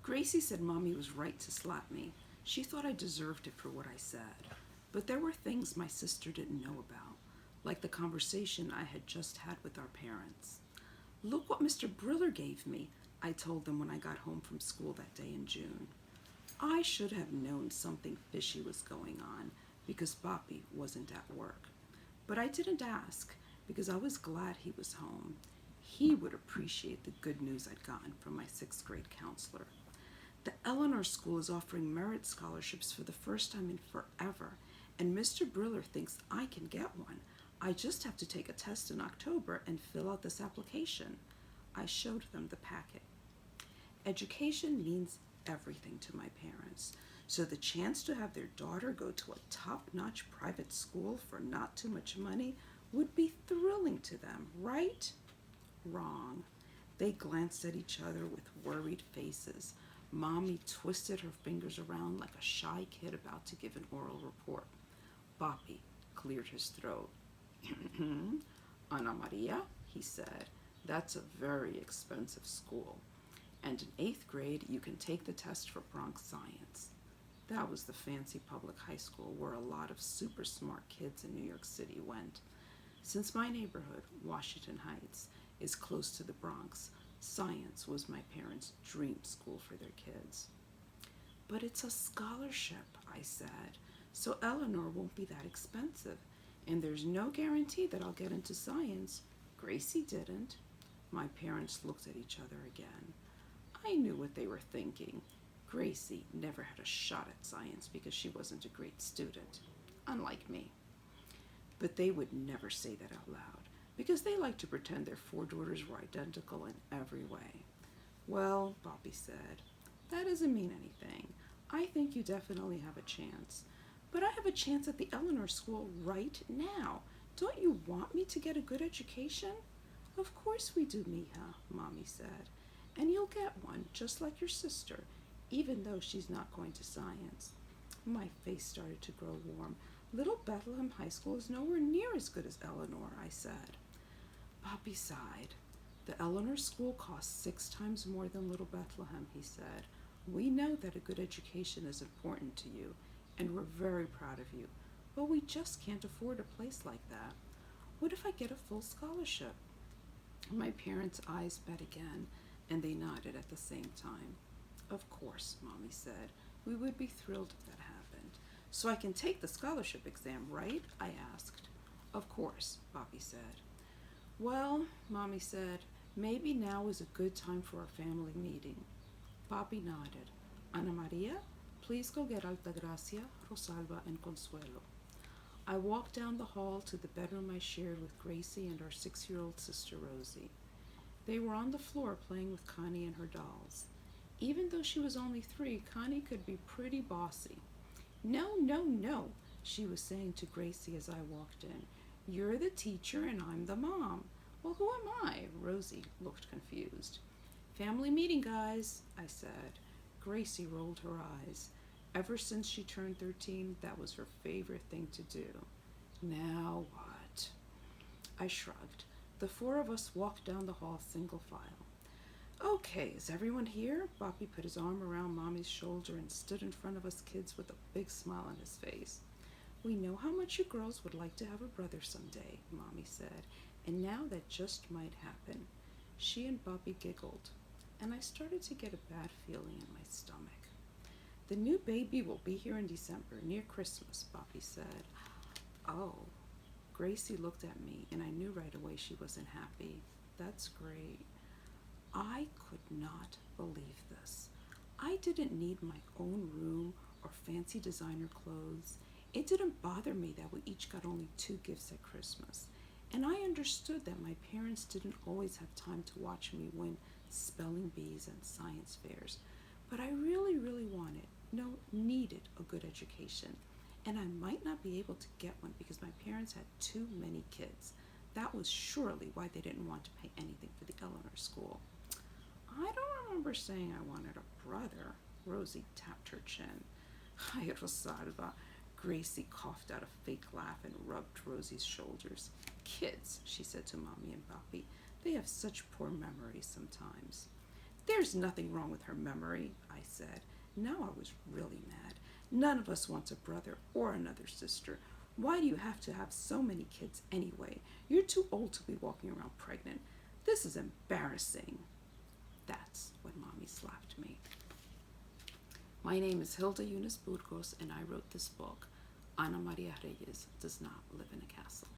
Gracie said Mommy was right to slap me. She thought I deserved it for what I said. But there were things my sister didn't know about, like the conversation I had just had with our parents. Look what Mr. Briller gave me, I told them when I got home from school that day in June. I should have known something fishy was going on because Papi wasn't at work. But I didn't ask because I was glad he was home. He would appreciate the good news I'd gotten from my sixth grade counselor. The Eleanor School is offering merit scholarships for the first time in forever, and Mr. Briller thinks I can get one. I just have to take a test in October and fill out this application. I showed them the packet. Education means everything to my parents, so the chance to have their daughter go to a top-notch private school for not too much money would be thrilling to them, right? Wrong. They glanced at each other with worried faces. Mommy twisted her fingers around like a shy kid about to give an oral report. Papi cleared his throat. Ana Maria, he said, that's a very expensive school. And in 8th grade, you can take the test for Bronx Science. That was the fancy public high school where a lot of super smart kids in New York City went. Since my neighborhood, Washington Heights, is close to the Bronx, science was my parents' dream school for their kids. But it's a scholarship, I said, so Eleanor won't be that expensive, and there's no guarantee that I'll get into science. Gracie didn't. My parents looked at each other again. I knew what they were thinking. Gracie never had a shot at science because she wasn't a great student, unlike me. But they would never say that out loud because they like to pretend their 4 daughters were identical in every way. Well, Papi said, that doesn't mean anything. I think you definitely have a chance. But I have a chance at the Eleanor School right now. Don't you want me to get a good education? Of course we do, Mija, Mommy said. And you'll get one, just like your sister, even though she's not going to science. My face started to grow warm. Little Bethlehem High School is nowhere near as good as Eleanor, I said. Papi sighed. The Eleanor School costs 6 times more than Little Bethlehem, he said. We know that a good education is important to you, and we're very proud of you, but we just can't afford a place like that. What if I get a full scholarship? My parents' eyes met again, and they nodded at the same time. Of course, Mommy said. We would be thrilled if that happened. So I can take the scholarship exam, right? I asked. Of course, Papi said. Well, Mommy said, maybe now is a good time for a family meeting. Papi nodded. Ana Maria, please go get Altagracia, Rosalba, and Consuelo. I walked down the hall to the bedroom I shared with Gracie and our 6-year-old sister Rosie. They were on the floor playing with Connie and her dolls. Even though she was only 3, Connie could be pretty bossy. No, no, no, she was saying to Gracie as I walked in. You're the teacher and I'm the mom. Well, who am I? Rosie looked confused. Family meeting, guys, I said. Gracie rolled her eyes. Ever since she turned 13, that was her favorite thing to do. Now what? I shrugged. The 4 of us walked down the hall single file. Okay, is everyone here? Papi put his arm around Mommy's shoulder and stood in front of us kids with a big smile on his face. We know how much you girls would like to have a brother someday, Mommy said, and now that just might happen. She and Papi giggled, and I started to get a bad feeling in my stomach. The new baby will be here in December, near Christmas, Papi said. Oh. Gracie looked at me, and I knew right away she wasn't happy. That's great. I could not believe this. I didn't need my own room or fancy designer clothes. It didn't bother me that we each got only 2 gifts at Christmas. And I understood that my parents didn't always have time to watch me win spelling bees and science fairs. But I really, really needed a good education. And I might not be able to get one because my parents had too many kids. That was surely why they didn't want to pay anything for the Eleanor School. I don't remember saying I wanted a brother. Rosie tapped her chin. Ay, Rosalba. Gracie coughed out a fake laugh and rubbed Rosie's shoulders. Kids, she said to Mommy and Papi, they have such poor memories sometimes. There's nothing wrong with her memory, I said. Now I was really mad. None of us wants a brother or another sister. Why do you have to have so many kids anyway? You're too old to be walking around pregnant. This is embarrassing. That's when Mommy slapped me. My name is Hilda Eunice Burgos, and I wrote this book. Ana Maria Reyes does not live in a castle.